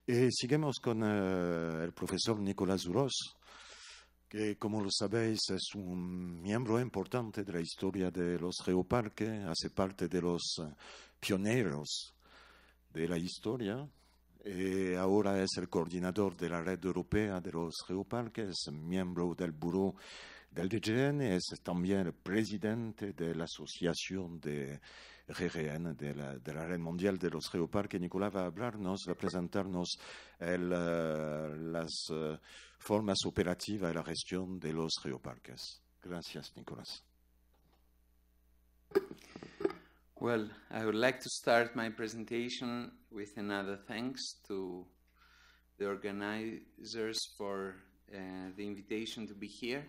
Y seguimos con el profesor Nickolas Zouros, que como lo sabéis es un miembro importante de la historia de los geoparques, hace parte de los pioneros de la historia. Ahora es el coordinador de la red europea de los geoparques, miembro del buró del DGN, es también el presidente de la asociación de GGN, de la red mundial de los geoparques. Nickolas va a hablarnos, va a presentarnos las formas operativas y la gestión de los geoparques. Gracias, Nickolas. Well, I would like to start my presentation with another thanks to the organizers for the invitation to be here.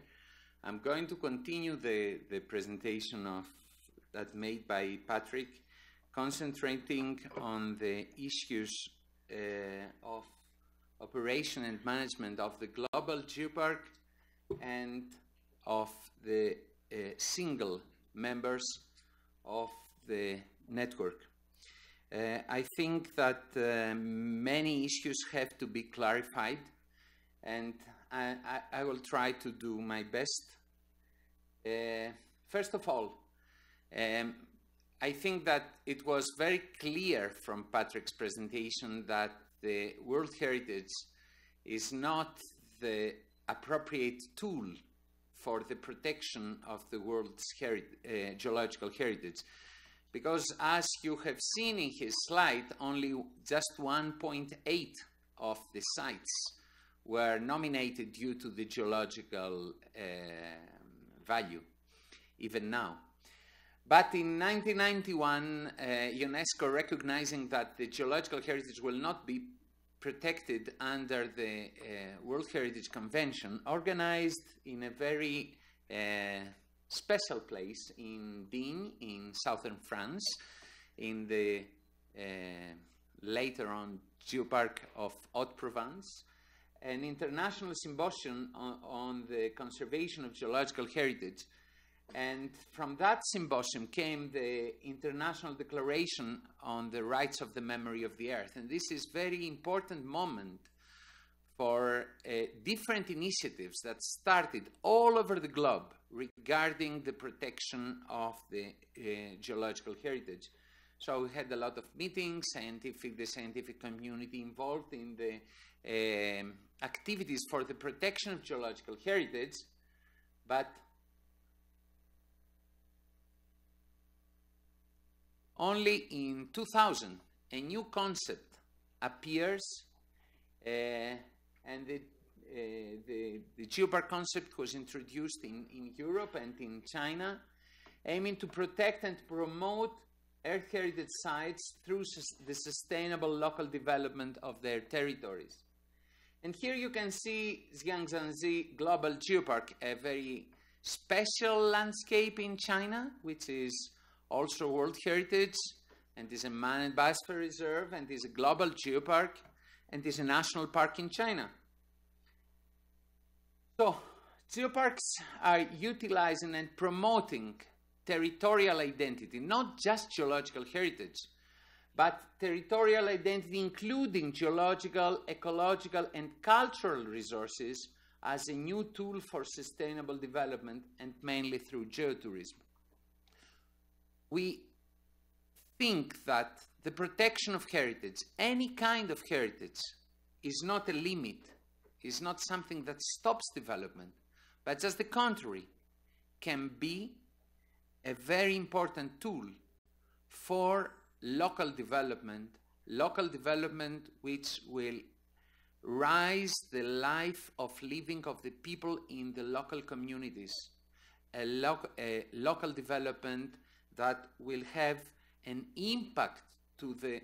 I'm going to continue the presentation that made by Patrick, concentrating on the issues of operation and management of the global geopark and of the single members of the network. I think that many issues have to be clarified, and I will try to do my best. First of all, I think that it was very clear from Patrick's presentation that the World Heritage is not the appropriate tool for the protection of the world's geological heritage. Because as you have seen in his slide, only just 1.8 of the sites were nominated due to the geological value, even now. But in 1991, UNESCO, recognizing that the geological heritage will not be protected under the World Heritage Convention, organized in a very special place in Digne, in southern France, in the later on Geopark of Haute-Provence, an international symposium on the conservation of geological heritage. And from that symposium came the International Declaration on the Rights of the Memory of the Earth. And this is a very important moment for different initiatives that started all over the globe regarding the protection of the geological heritage. So we had a lot of meetings, the scientific community involved in the activities for the protection of geological heritage, but only in 2000 a new concept appears, and the Geopark concept was introduced in Europe and in China, aiming to protect and promote Earth heritage sites through the sustainable local development of their territories. And here you can see Zhangjiajie Global Geopark, a very special landscape in China, which is also World Heritage, and is a managed biosphere reserve, and is a global geopark, and is a national park in China. So, geoparks are utilizing and promoting territorial identity, not just geological heritage, but territorial identity including geological, ecological, and cultural resources as a new tool for sustainable development, and mainly through geotourism. We think that the protection of heritage, any kind of heritage, is not a limit, is not something that stops development, but just the contrary, can be a very important tool for local development which will rise the life of living of the people in the local communities, a local development that will have an impact to the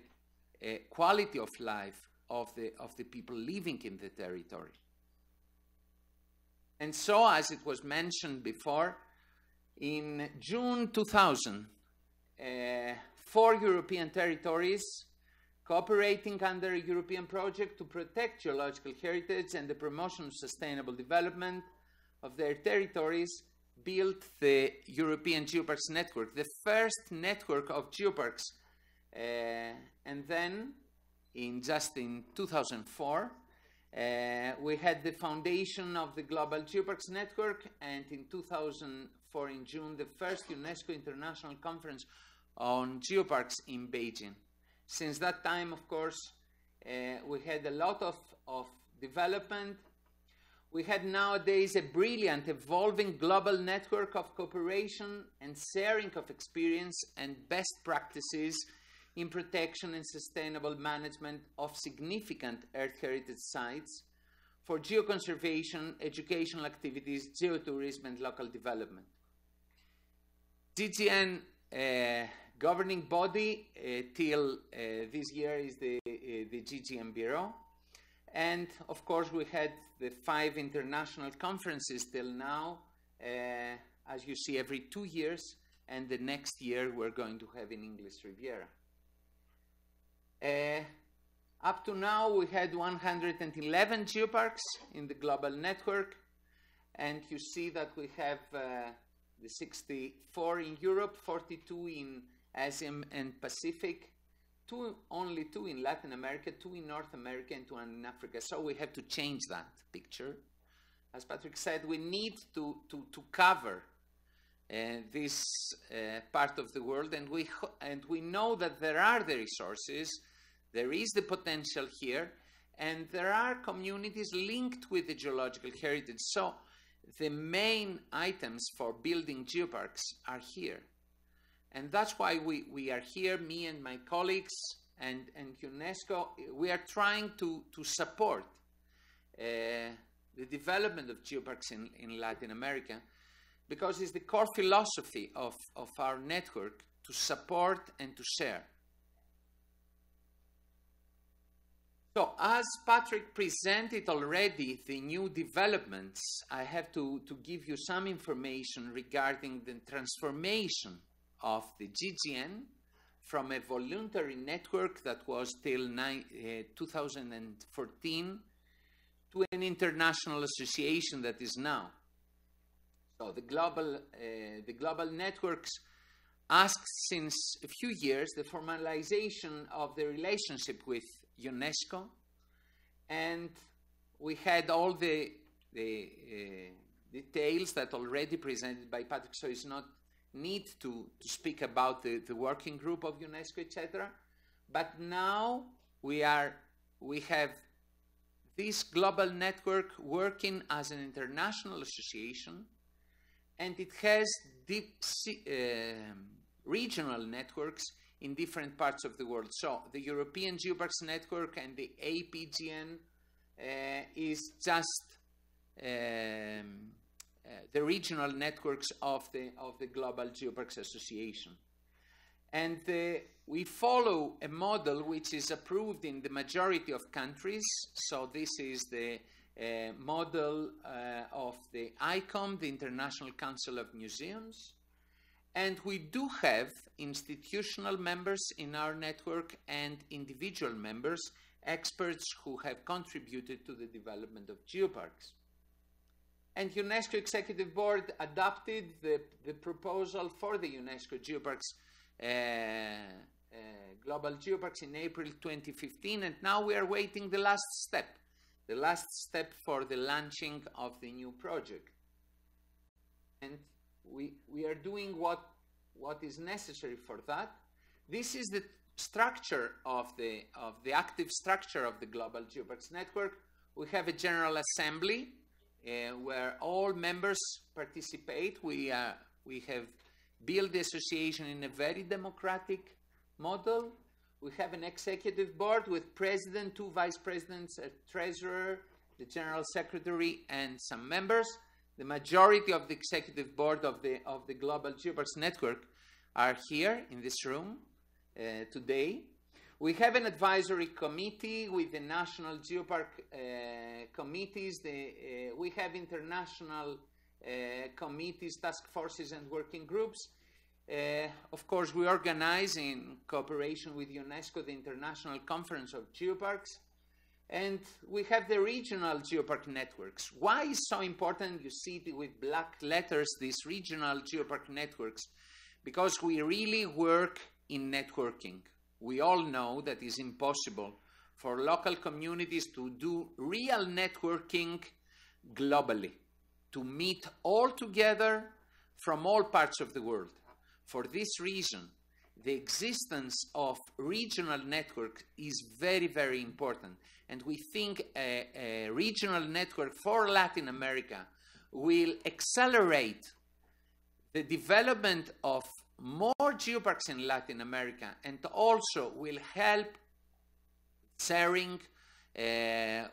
quality of life of the people living in the territory. And so, as it was mentioned before, in June 2000, 4 European territories cooperating under a European project to protect geological heritage and the promotion of sustainable development of their territories built the European Geoparks network, the first network of geoparks. And then just in 2004. We had the foundation of the Global Geoparks Network, and in 2004, in June, the first UNESCO International Conference on Geoparks in Beijing. Since that time, of course, we had a lot of development. We had nowadays a brilliant, evolving global network of cooperation and sharing of experience and best practices in protection and sustainable management of significant Earth heritage sites for geoconservation, educational activities, geotourism, and local development. GGN governing body till this year is the GGN Bureau. And of course, we had the 5 international conferences till now, as you see, every 2 years, and the next year we're going to have in English Riviera. Up to now, we had 111 geoparks in the global network, and you see that we have the 64 in Europe, 42 in Asia and Pacific, only 2 in Latin America, 2 in North America, and 2 in Africa. So we have to change that picture. As Patrick said, we need to cover this part of the world, and we know that there are the resources, there is the potential here, and there are communities linked with the geological heritage. So the main items for building geoparks are here. And that's why we are here, me and my colleagues and UNESCO. We are trying to support the development of geoparks in Latin America, because it's the core philosophy of our network to support and to share. So as Patrick presented already the new developments, I have to give you some information regarding the transformation of the GGN from a voluntary network that was till 2014 to an international association that is now. So the global networks asked since a few years the formalization of the relationship with UNESCO, and we had all the details that already presented by Patrick, so it's not need to speak about the working group of UNESCO, etc. But now we have this global network working as an international association, and it has deep regional networks in different parts of the world. So the European Geoparks Network and the APGN is just the regional networks of the Global Geoparks Association. And we follow a model which is approved in the majority of countries. So this is the model of the ICOM, the International Council of Museums. And we do have institutional members in our network and individual members, experts who have contributed to the development of geoparks. And UNESCO Executive Board adopted the proposal for the UNESCO Geoparks, Global Geoparks in April 2015, and now we are waiting the last step for the launching of the new project. And we are doing what is necessary for that. This is the structure of the active structure of the Global Geoparks Network. We have a General Assembly where all members participate. We have built the association in a very democratic model. We have an executive board with president, 2 vice presidents, a treasurer, the general secretary, and some members. The majority of the executive board of the Global Geoparks Network are here in this room today. We have an advisory committee with the national geopark committees. We have international committees, task forces, and working groups. Of course, we organize in cooperation with UNESCO the International Conference of Geoparks. And we have the regional geopark networks. Why is so important? You see with black letters these regional geopark networks, because we really work in networking. We all know that it's impossible for local communities to do real networking globally, to meet all together from all parts of the world. For this reason, the existence of regional network is very, very important. And we think a regional network for Latin America will accelerate the development of more geoparks in Latin America, and also will help sharing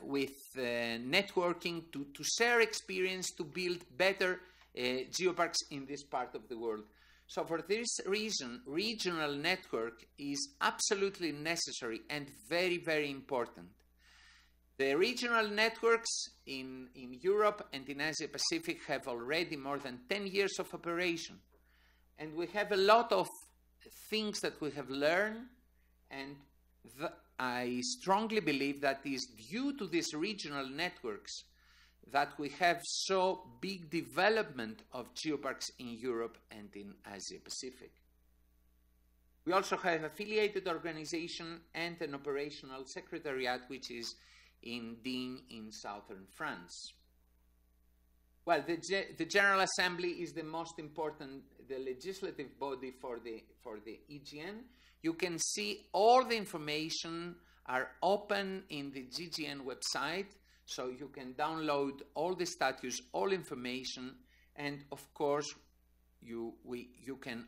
with networking to share experience to build better geoparks in this part of the world. So for this reason, regional network is absolutely necessary and very, very important. The regional networks in Europe and in Asia Pacific have already more than 10 years of operation. And we have a lot of things that we have learned, and I strongly believe that is due to these regional networks that we have so big development of geoparks in Europe and in Asia Pacific. We also have affiliated organization and an operational secretariat, which is in Digne in southern France. Well, the General Assembly is the most important, the legislative body for the EGN. You can see all the information are open in the GGN website, so you can download all the statutes, all information, and of course you can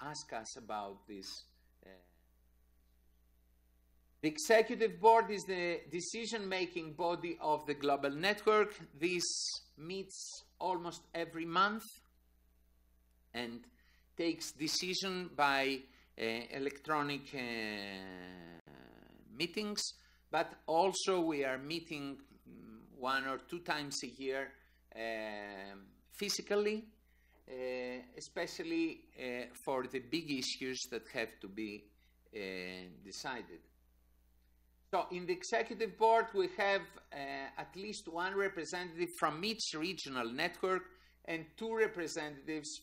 ask us about this. The Executive Board is the decision-making body of the global network. This meets almost every month and takes decision by electronic meetings, but also we are meeting 1 or 2 times a year physically, especially for the big issues that have to be decided. So in the Executive Board, we have at least 1 representative from each regional network and 2 representatives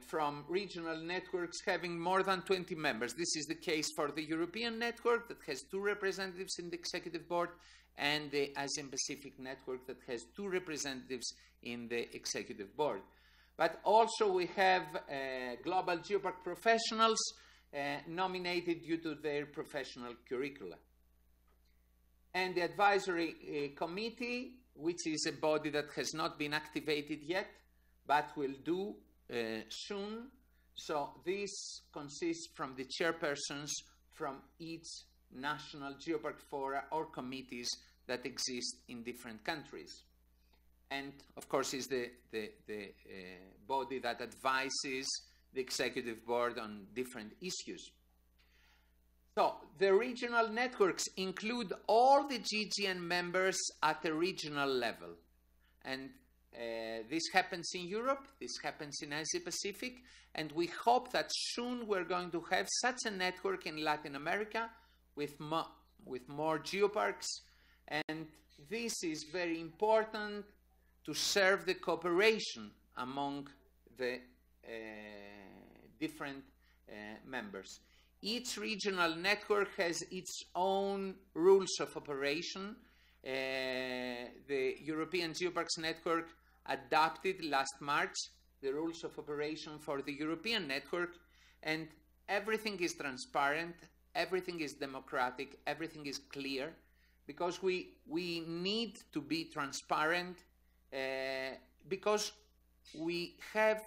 from regional networks having more than 20 members. This is the case for the European network that has 2 representatives in the Executive Board, and the Asian Pacific network that has 2 representatives in the Executive Board. But also we have global geopark professionals nominated due to their professional curricula. And the advisory committee, which is a body that has not been activated yet, but will do soon. So this consists from the chairpersons from each national geopark fora or committees that exist in different countries. And of course is the body that advises the Executive Board on different issues. So the regional networks include all the GGN members at a regional level. And this happens in Europe, this happens in Asia Pacific, and we hope that soon we're going to have such a network in Latin America with more geoparks. And this is very important to serve the cooperation among the different members. Each regional network has its own rules of operation. The European Geoparks Network adopted last March the rules of operation for the European network, and everything is transparent, everything is democratic, everything is clear, because we need to be transparent because we have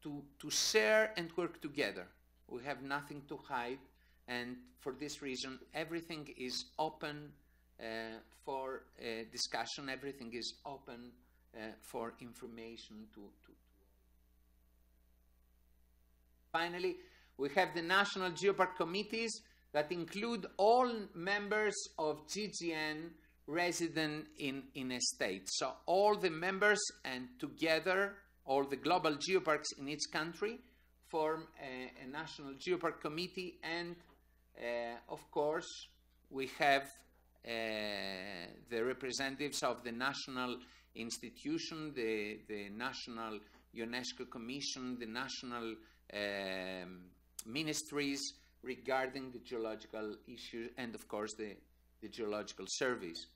to share and work together. We have nothing to hide, and for this reason everything is open for discussion, everything is open for information to. Finally, we have the national geopark committees that include all members of GGN resident in a state. So all the members, and together all the global geoparks in each country form a national geopark committee, and of course we have the representatives of the national institution, the National UNESCO Commission, the national ministries, regarding the geological issues and, of course, the geological surveys.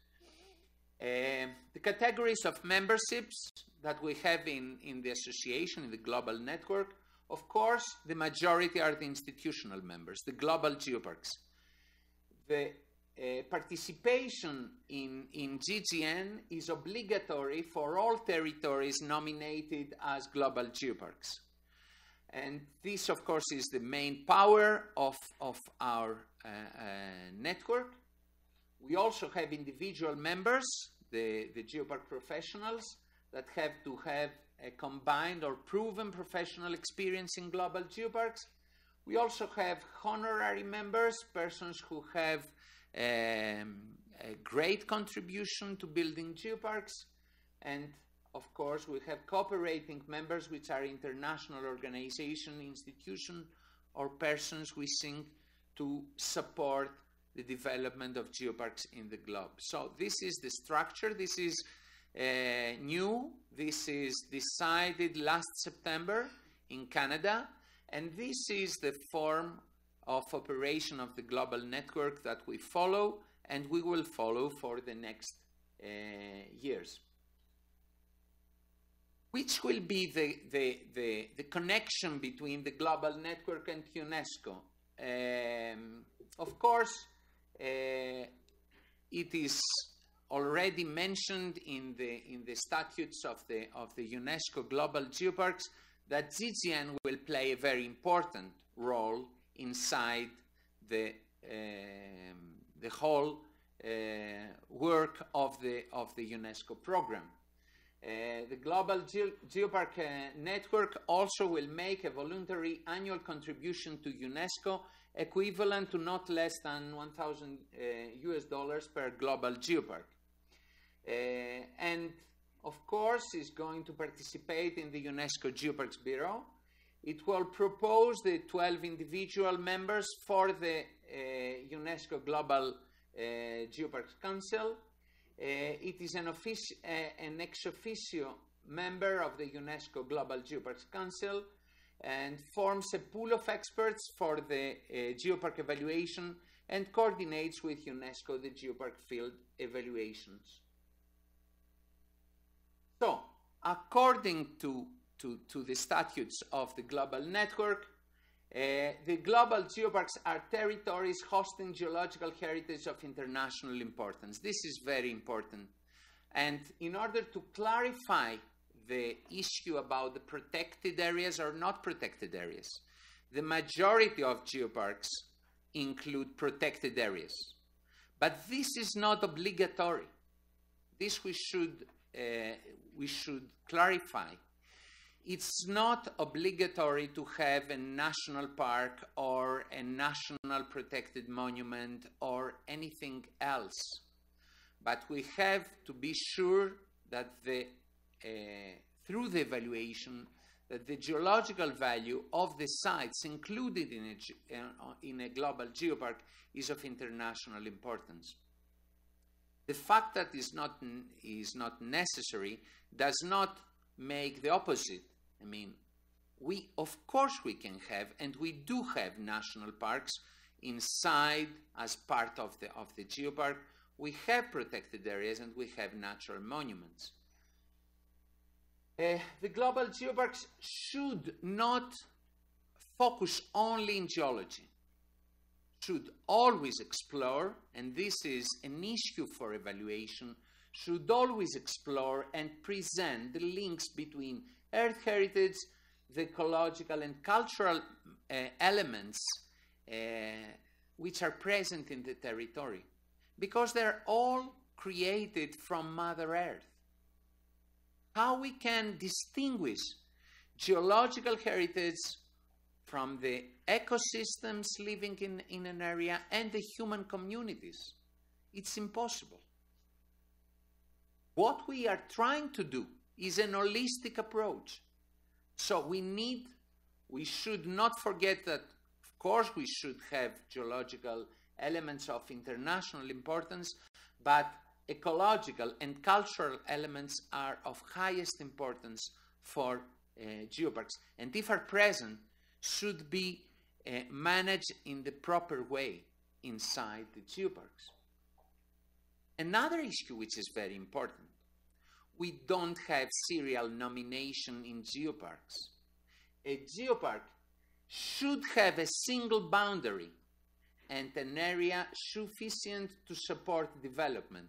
The categories of memberships that we have in the association, in the global network, of course, the majority are the institutional members, the global geoparks. The participation in GGN is obligatory for all territories nominated as global geoparks. And this, of course, is the main power of our network. We also have individual members, the geopark professionals, that have to have a combined or proven professional experience in global geoparks. We also have honorary members, persons who have a great contribution to building geoparks. And of course, we have cooperating members, which are international organizations, institutions, or persons wishing to support the development of geoparks in the globe. So this is the structure. This is new. This is decided last September in Canada. And this is the form of operation of the global network that we follow and we will follow for the next years. Which will be the connection between the global network and UNESCO? Of course, it is already mentioned in the statutes of the UNESCO Global Geoparks that GGN will play a very important role inside the whole work of the UNESCO program. The Global Geopark Network also will make a voluntary annual contribution to UNESCO equivalent to not less than $1,000 per global geopark. And of course is going to participate in the UNESCO Geoparks Bureau. It will propose the 12 individual members for the UNESCO Global Geoparks Council. It is an ex officio member of the UNESCO Global Geoparks Council and forms a pool of experts for the geopark evaluation and coordinates with UNESCO the geopark field evaluations. So, according to the statutes of the global network, the global geoparks are territories hosting geological heritage of international importance. This is very important. And in order to clarify the issue about the protected areas or not protected areas, the majority of geoparks include protected areas. But this is not obligatory. This we should clarify. It's not obligatory to have a national park or a national protected monument or anything else. But we have to be sure that through the evaluation, that the geological value of the sites included in a global geopark is of international importance. The fact that is not necessary does not make the opposite. I mean, of course we can have, and we do have national parks inside as part of the geopark. We have protected areas and we have natural monuments. The global geoparks should not focus only in geology. Should always explore, and this is an issue for evaluation, should always explore and present the links between earth heritage, the ecological and cultural elements which are present in the territory, because they're all created from Mother Earth. How we can distinguish geological heritage from the ecosystems living in an area and the human communities? It's impossible. What we are trying to do is an holistic approach. So we should not forget that, of course, we should have geological elements of international importance, but ecological and cultural elements are of highest importance for geoparks. And if are present, should be managed in the proper way inside the geoparks. Another issue which is very important, we don't have serial nomination in geoparks. A geopark should have a single boundary and an area sufficient to support development.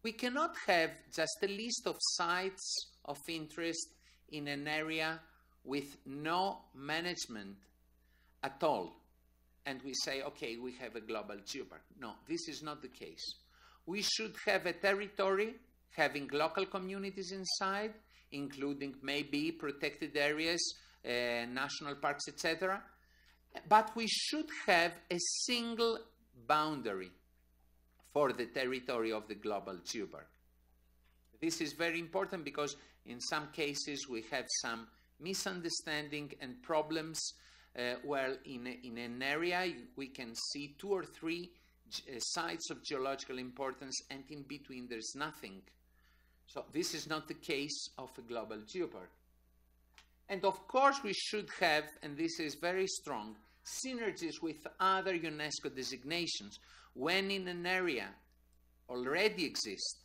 We cannot have just a list of sites of interest in an area with no management at all. And we say, okay, we have a global geopark. No, this is not the case. We should have a territory having local communities inside, including maybe protected areas, national parks, etc. But we should have a single boundary for the territory of the global geopark. This is very important because in some cases we have some misunderstanding and problems where in an area we can see 2 or 3 sites of geological importance and in between there's nothing. So this is not the case of a global geopark. And of course we should have, and this is very strong, synergies with other UNESCO designations. When in an area already exists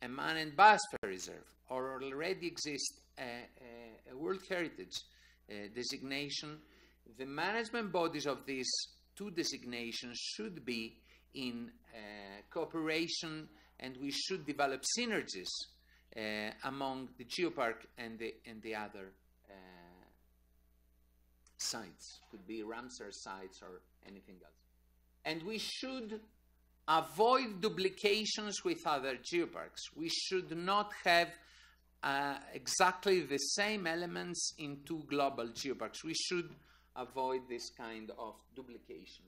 a man and biosphere reserve or already exists a World Heritage designation, the management bodies of these 2 designations should be in cooperation, and we should develop synergies among the geopark and the other sites. Could be Ramsar sites or anything else. And we should avoid duplications with other geoparks. We should not have exactly the same elements in 2 global geoparks. We should avoid this kind of duplication.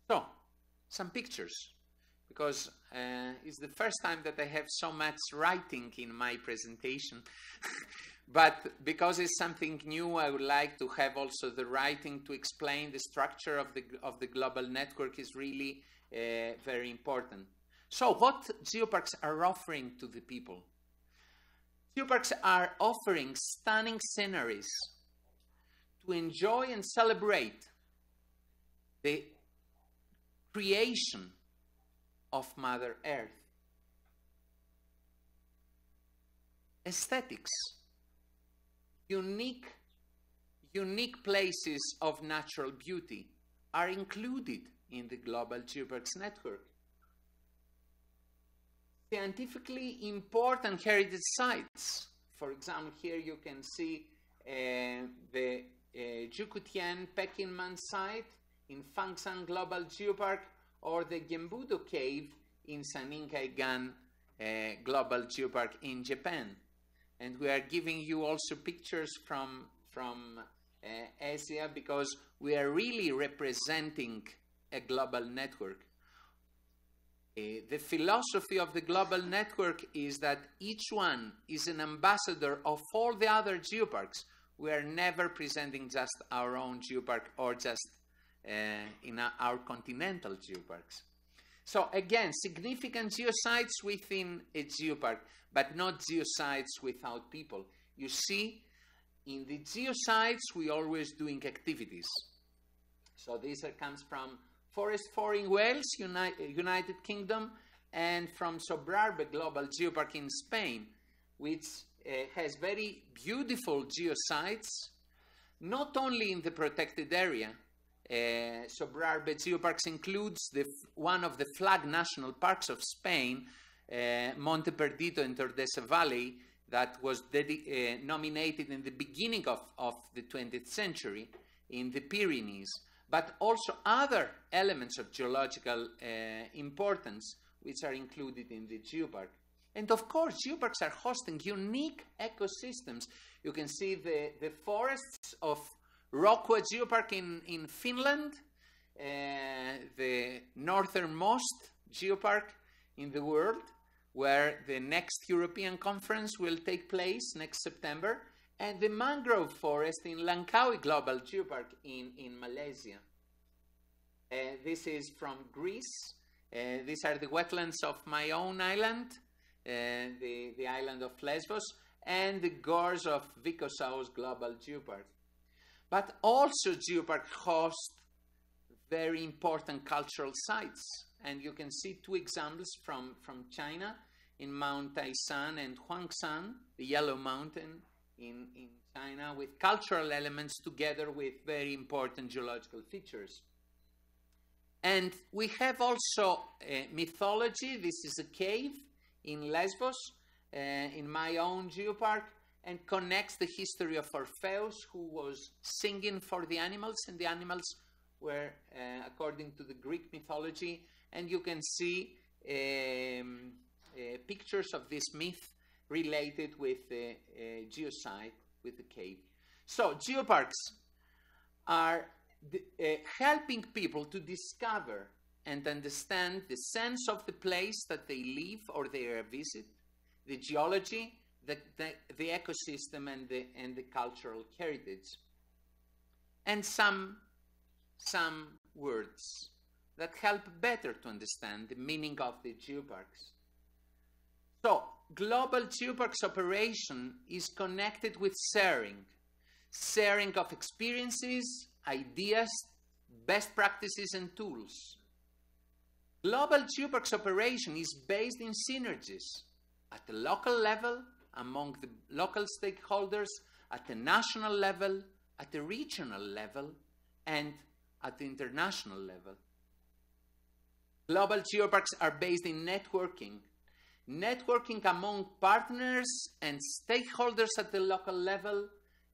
So, some pictures, because it's the first time that I have so much writing in my presentation. But because it's something new, I would like to have also the writing to explain the structure of the global network is really very important. So what geoparks are offering to the people? Geoparks are offering stunning sceneries to enjoy and celebrate the creation of Mother Earth. Aesthetics. Unique places of natural beauty are included in the Global Geoparks network. Scientifically important heritage sites. For example, here you can see the Jukutian Pekinman site in Fangshan Global Geopark, or the Gembudo Cave in Saninkai-gan Global Geopark in Japan. And we are giving you also pictures from Asia because we are really representing a global network. The philosophy of the global network is that each one is an ambassador of all the other geoparks. We are never presenting just our own geopark or just in our continental geoparks. So again, significant geosites within a geopark, but not geosites without people. You see, in the geosites, we always doing activities. So this comes from Forest 4 in Wales, United Kingdom, and from Sobrarbe Global Geopark in Spain, which has very beautiful geosites, not only in the protected area. Sobrarbe Geoparks includes one of the flag national parks of Spain, Monte Perdido in Tordesa Valley, that was nominated in the beginning of the 20th century in the Pyrenees, but also other elements of geological importance which are included in the geopark. And of course, geoparks are hosting unique ecosystems. You can see the forests of Rockwa Geopark in Finland, the northernmost geopark in the world, where the next European conference will take place next September, and the mangrove forest in Langkawi Global Geopark in Malaysia. This is from Greece. These are the wetlands of my own island, the island of Lesbos. and the goals of Vicosau's Global Geopark. But also Geopark hosts very important cultural sites. And you can see two examples from China in Mount Taishan and Huangshan, the Yellow Mountain in China, with cultural elements together with very important geological features. And we have also mythology. This is a cave in Lesbos, in my own geopark, and connects the history of Orpheus, who was singing for the animals, and the animals were, according to the Greek mythology, and you can see pictures of this myth related with the geosite, with the cave. So geoparks are helping people to discover and understand the sense of the place that they live or they visit, the geology, the ecosystem, and the cultural heritage. And some words that help better to understand the meaning of the geoparks. So, Global Geoparks operation is connected with sharing of experiences, ideas, best practices, and tools. Global Geoparks operation is based in synergies at the local level, among the local stakeholders, at the national level, at the regional level, and at the international level. Global Geoparks are based in networking among partners and stakeholders at the local level,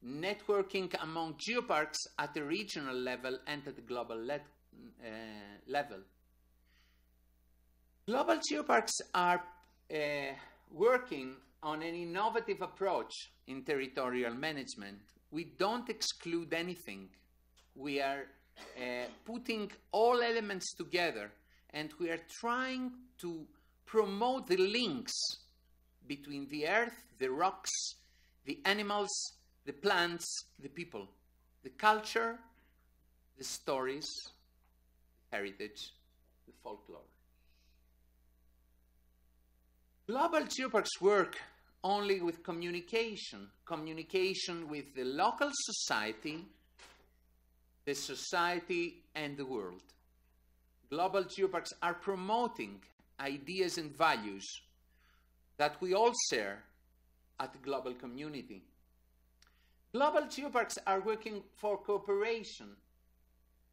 networking among geoparks at the regional level and at the global level. Global Geoparks are working on an innovative approach in territorial management. We don't exclude anything. We are putting all elements together, and we are trying to promote the links between the earth, the rocks, the animals, the plants, the people, the culture, the stories, the heritage, the folklore. Global Geoparks work only with communication with the local society, the society, and the world. Global Geoparks are promoting ideas and values that we all share at the global community. Global Geoparks are working for cooperation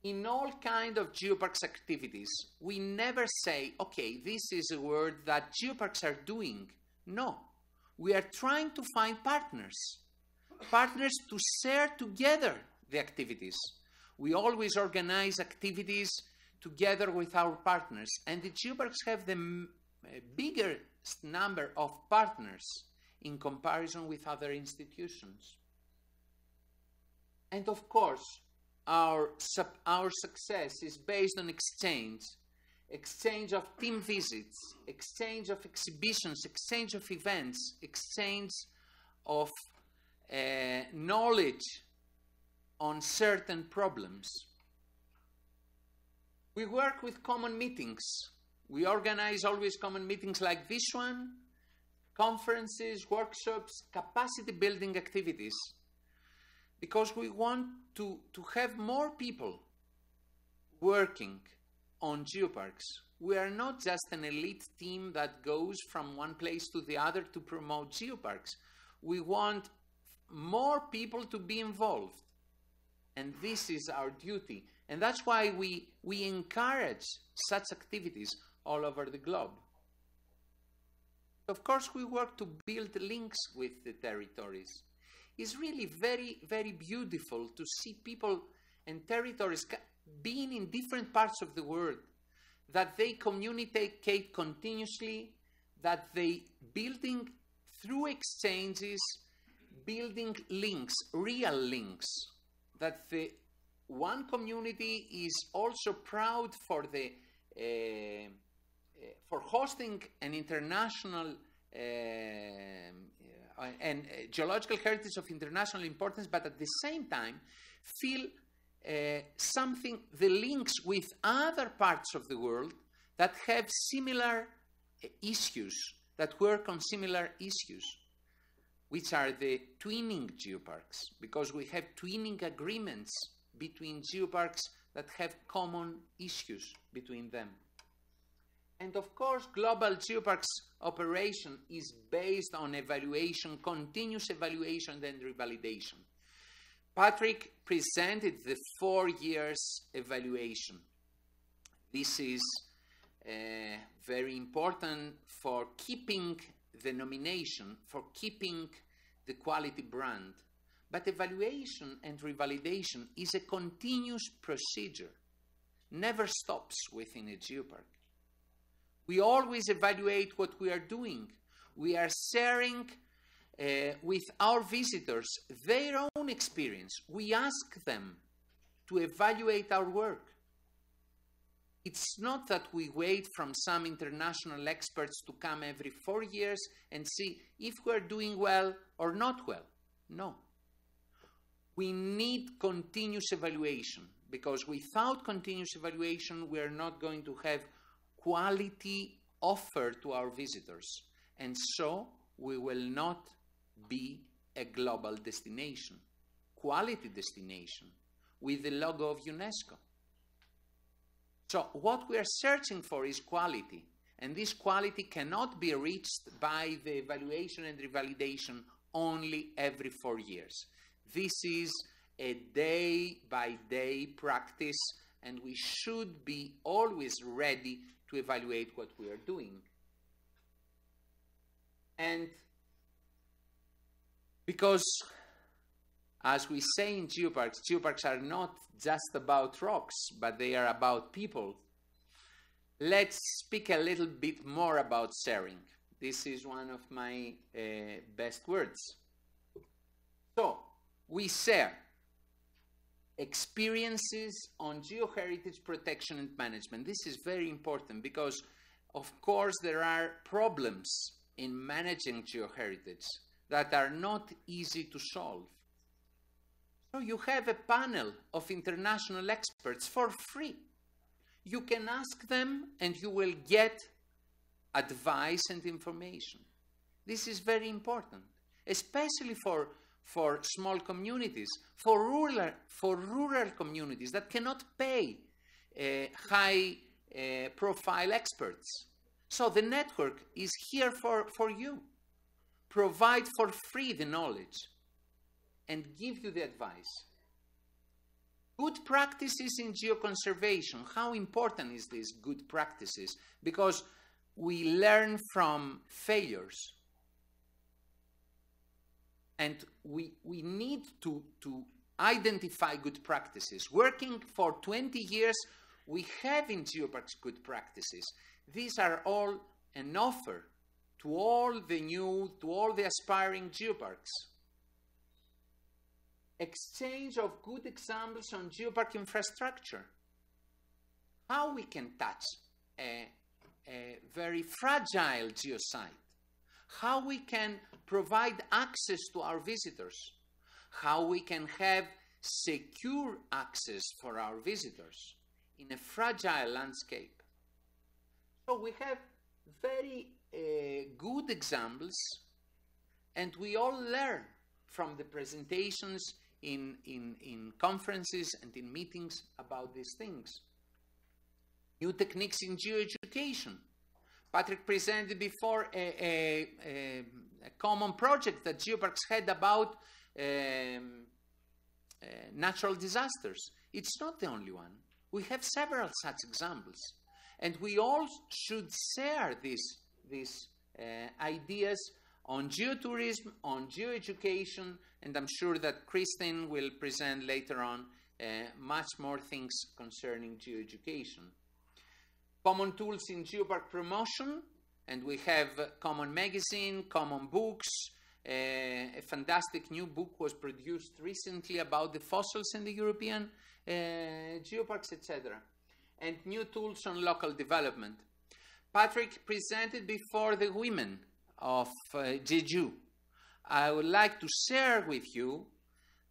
in all kinds of geoparks activities. We never say, okay, this is a word that geoparks are doing. No, we are trying to find partners to share together the activities. We always organize activities together with our partners, and the geoparks have the biggest number of partners in comparison with other institutions. And of course, our success is based on exchange of team visits, exchange of exhibitions, exchange of events, exchange of knowledge on certain problems. We work with common meetings. We organize always common meetings like this one, conferences, workshops, capacity building activities, because we want to have more people working on geoparks. We are not just an elite team that goes from one place to the other to promote geoparks. We want more people to be involved. And this is our duty. And that's why we encourage such activities all over the globe. Of course, we work to build links with the territories. It's really very, very beautiful to see people and territories being in different parts of the world, that they communicate continuously, that they building through exchanges, building links, real links, that the one community is also proud for the for hosting an international and geological heritage of international importance, but at the same time feel the links with other parts of the world that have similar issues, that work on similar issues. which are the twinning geoparks, because we have twinning agreements between geoparks that have common issues between them. And of course, global geoparks operation is based on evaluation, continuous evaluation and revalidation. Patrick presented the 4 years evaluation. This is very important for keeping the nomination, for keeping the quality brand. But evaluation and revalidation is a continuous procedure, never stops within a geopark. We always evaluate what we are doing. We are sharing with our visitors their own experience. We ask them to evaluate our work. It's not that we wait from some international experts to come every 4 years and see if we're doing well or not well. No. We need continuous evaluation, because without continuous evaluation, we are not going to have quality offer to our visitors. And so we will not be a global destination, quality destination, with the logo of UNESCO. So what we are searching for is quality, and this quality cannot be reached by the evaluation and revalidation only every 4 years. This is a day-by-day practice, and we should be always ready to evaluate what we are doing. And because, as we say in geoparks, geoparks are not just about rocks, but they are about people. Let's speak a little bit more about sharing. This is one of my best words. So, we share experiences on geoheritage protection and management. This is very important because, of course, there are problems in managing geoheritage that are not easy to solve. So you have a panel of international experts for free. You can ask them and you will get advice and information. This is very important, especially for small communities, for rural communities that cannot pay high-profile experts. So the network is here for you. Provide for free the knowledge and give you the advice. Good practices in geoconservation. How important is this, good practices? Because we learn from failures. And we need to identify good practices. Working for 20 years, we have in Geoparks good practices. These are all an offer to all the aspiring geoparks. Exchange of good examples on geopark infrastructure. How we can touch a very fragile geosite. How we can provide access to our visitors. How we can have secure access for our visitors in a fragile landscape. So we have very good examples, and we all learn from the presentations in conferences and in meetings about these things. New techniques in geoeducation. Patrick presented before a common project that Geoparks had about natural disasters. It's not the only one. We have several such examples. And we all should share these ideas on geotourism, on geoeducation, and I'm sure that Christine will present later on much more things concerning geoeducation. Common tools in geopark promotion, and we have common magazine, common books. A fantastic new book was produced recently about the fossils in the European geoparks, etc. And new tools on local development. Patrick presented before the women of Jeju. I would like to share with you,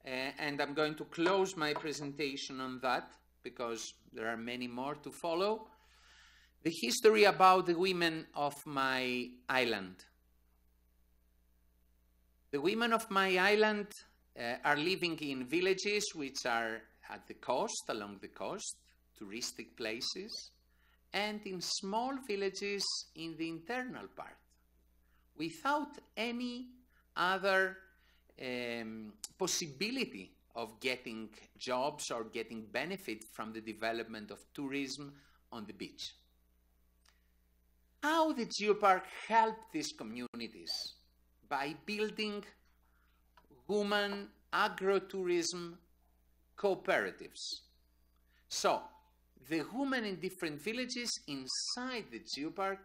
and I'm going to close my presentation on that because there are many more to follow, the history about the women of my island. The women of my island are living in villages which are at the coast, along the coast, touristic places, and in small villages in the internal part, without any other possibility of getting jobs or getting benefit from the development of tourism on the beach. How the Geopark helped these communities? By building women agrotourism cooperatives. So, the women in different villages inside the Geopark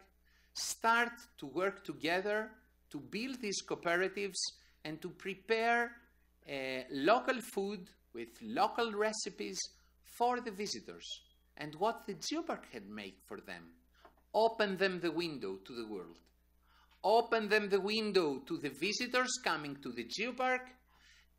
start to work together to build these cooperatives and to prepare local food with local recipes for the visitors. And what the Geopark had made for them, open them the window to the world. Open them the window to the visitors coming to the Geopark,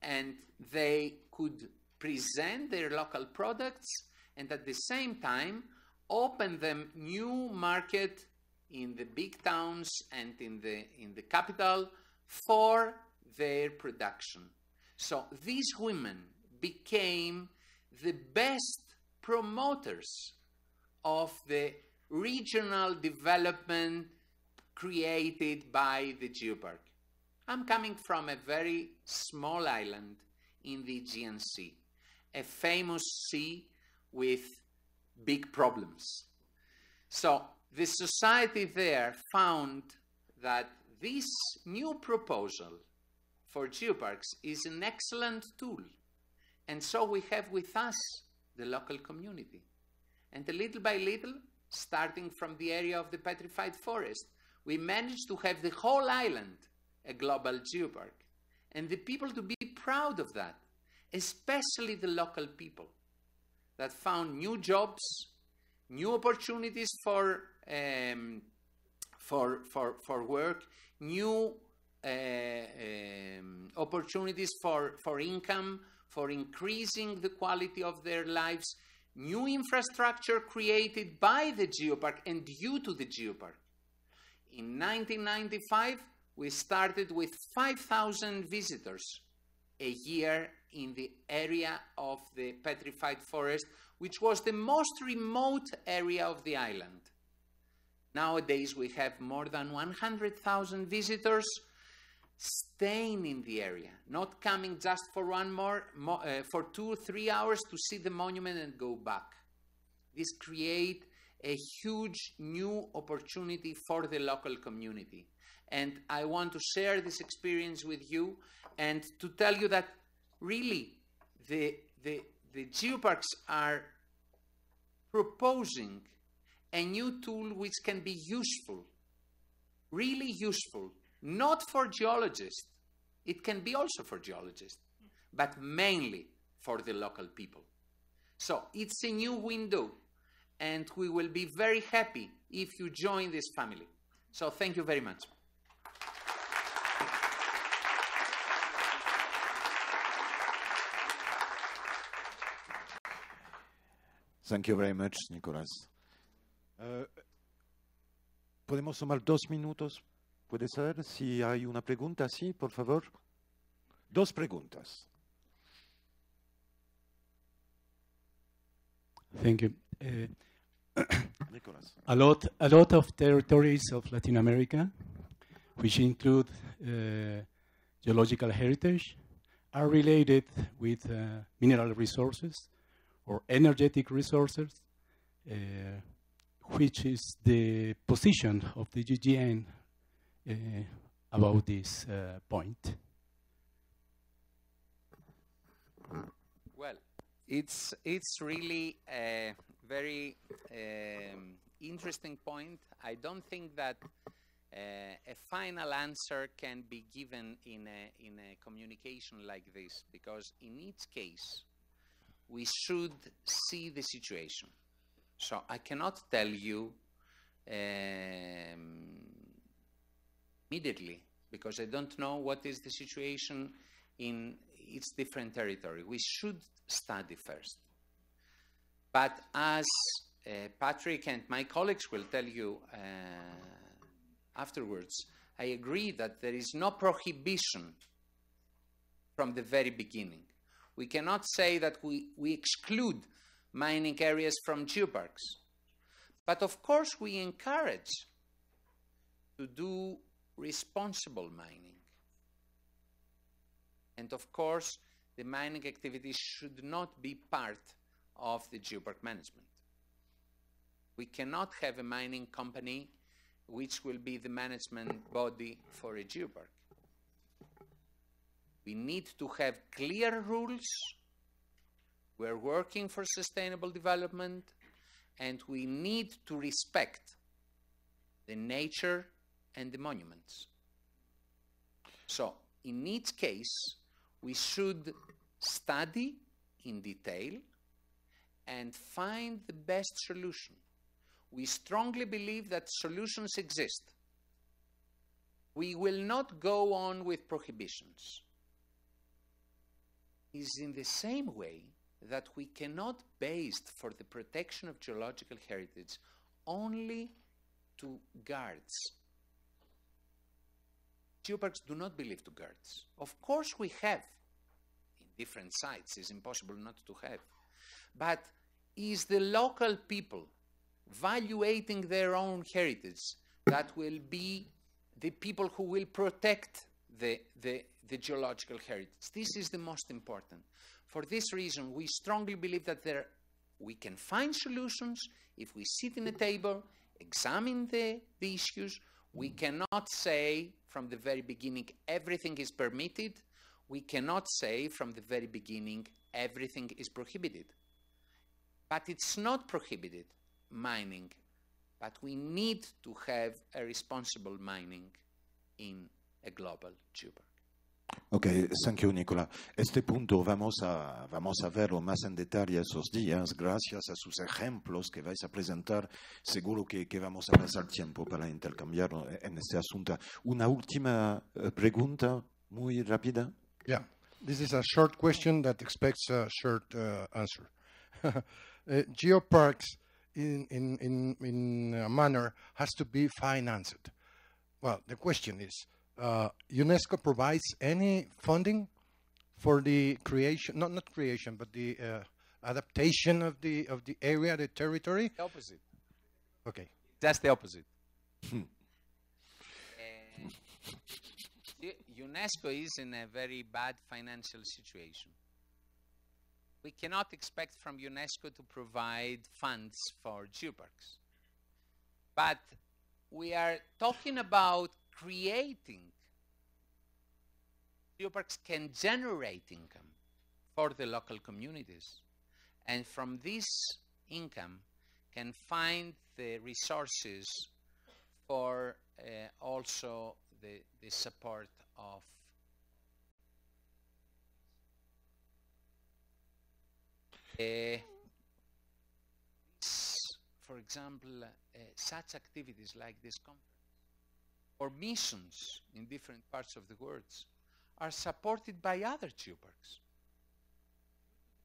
and they could present their local products, and at the same time open them new market in the big towns and in the capital for their production. So these women became the best promoters of the regional development created by the Geopark. I'm coming from a very small island in the Aegean Sea, a famous sea with big problems. So the society there found that this new proposal for geoparks is an excellent tool. And so we have with us the local community. And little by little, starting from the area of the petrified forest, we managed to have the whole island a global geopark. And the people to be proud of that, especially the local people that found new jobs, new opportunities for work, new opportunities for income, for increasing the quality of their lives, new infrastructure created by the Geopark and due to the Geopark. In 1995, we started with 5,000 visitors a year in the area of the petrified forest, which was the most remote area of the island. Nowadays, we have more than 100,000 visitors staying in the area, not coming just for for 2 or 3 hours to see the monument and go back. This creates a huge new opportunity for the local community. And I want to share this experience with you and to tell you that really the geoparks are proposing a new tool which can be useful, really useful, not for geologists. It can be also for geologists, but mainly for the local people. So it's a new window, and we will be very happy if you join this family. So thank you very much. Thank you very much, Nickolas. Podemos tomar 2 minutos, puede ser, si hay una pregunta, sí, por favor. 2 preguntas. Thank you. Nickolas. A lot of territories of Latin America, which include geological heritage, are related with mineral resources or energetic resources, which is the position of the GGN about this point. Well, it's really a very interesting point. I don't think that a final answer can be given in a communication like this, because in each case we should see the situation. So I cannot tell you immediately, because I don't know what is the situation in its different territory. We should study first. But as Patrick and my colleagues will tell you afterwards, I agree that there is no prohibition from the very beginning. We cannot say that we exclude mining areas from geoparks. But of course, we encourage to do responsible mining. And of course, the mining activities should not be part of the geopark management. We cannot have a mining company which will be the management body for a geopark. We need to have clear rules. We're working for sustainable development, and we need to respect the nature and the monuments. So, in each case, we should study in detail and find the best solution. We strongly believe that solutions exist. We will not go on with prohibitions. It is in the same way that we cannot base for the protection of geological heritage only to guards. Geoparks do not belong to guards. Of course we have in different sites, it's impossible not to have. But is the local people valuating their own heritage that will be the people who will protect the geological heritage? This is the most important. For this reason, we strongly believe that we can find solutions if we sit in a table, examine the issues. We cannot say from the very beginning everything is permitted. We cannot say from the very beginning everything is prohibited. But it's not prohibited, mining, but we need to have a responsible mining in a global geopark. Ok, thank you, Nickolas. Este punto vamos a verlo más en detalle esos días, gracias a sus ejemplos que vais a presentar. Seguro que vamos a pasar tiempo para intercambiar en este asunto. Una última pregunta muy rápida. Yeah, this is a short question that expects a short answer. Geoparks, in a manner, has to be financed. Well, the question is, UNESCO provides any funding for the creation, not creation, but the adaptation of the area, the territory? The opposite. Okay. That's the opposite. UNESCO is in a very bad financial situation. We cannot expect from UNESCO to provide funds for geoparks. But we are talking about creating. Geoparks can generate income for the local communities, and from this income can find the resources for also the support of for example, such activities like this conference or missions in different parts of the world are supported by other geoparks.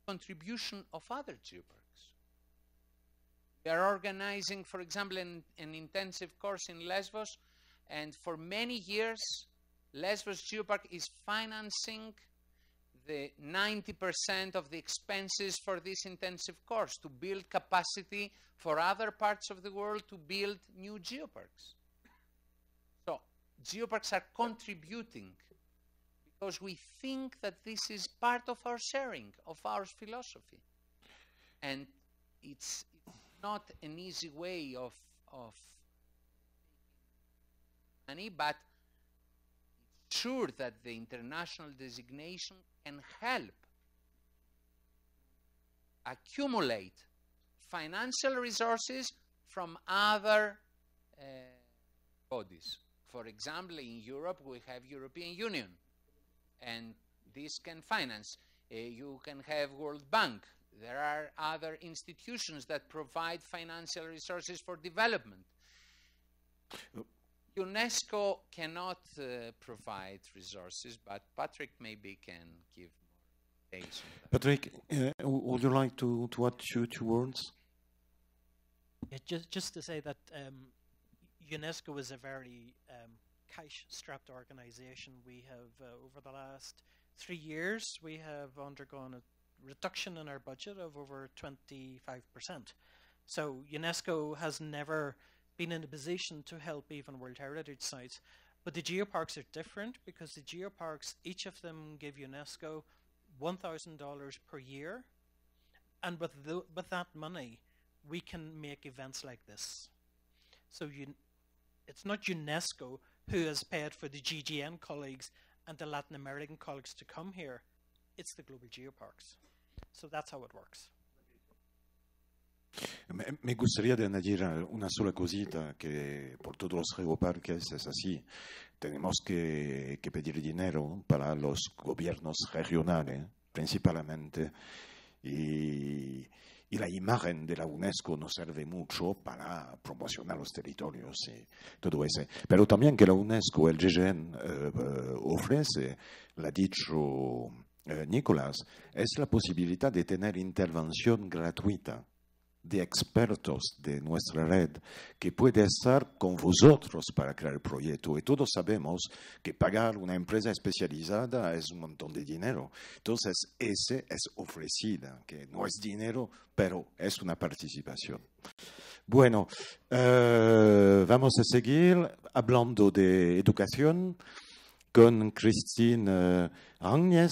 Contribution of other geoparks. They are organizing, for example, an intensive course in Lesbos, and for many years, Lesbos Geopark is financing the 90% of the expenses for this intensive course to build capacity for other parts of the world to build new geoparks. So, geoparks are contributing because we think that this is part of our sharing, of our philosophy. And it's not an easy way of money, but it's sure that the international designation can help accumulate financial resources from other bodies. For example, in Europe, we have European Union, and this can finance. You can have World Bank. There are other institutions that provide financial resources for development. UNESCO cannot provide resources, but Patrick maybe can give more details on that. Patrick, would you like to add two words? Yeah, just to say that UNESCO is a very cash-strapped organization. We have, over the last 3 years, we have undergone a reduction in our budget of over 25%. So UNESCO has never been in a position to help even World Heritage sites. But the geoparks are different because the geoparks, each of them give UNESCO $1,000 per year. And with that money, we can make events like this. So it's not UNESCO who has paid for the GGN colleagues and the Latin American colleagues to come here. It's the global geoparks. So that's how it works. Me gustaría de añadir una sola cosita, que por todos los geoparques es así. Tenemos que pedir dinero para los gobiernos regionales, principalmente, y la imagen de la UNESCO nos sirve mucho para promocionar los territorios y todo eso. Pero también que la UNESCO, el GGN, ofrece, lo ha dicho Nickolas, es la posibilidad de tener intervención gratuita de expertos de nuestra red que puede estar con vosotros para crear el proyecto. Y todos sabemos que pagar una empresa especializada es un montón de dinero. Entonces, ese es ofrecida, que no es dinero, pero es una participación. Bueno, vamos a seguir hablando de educación con Christine Áñez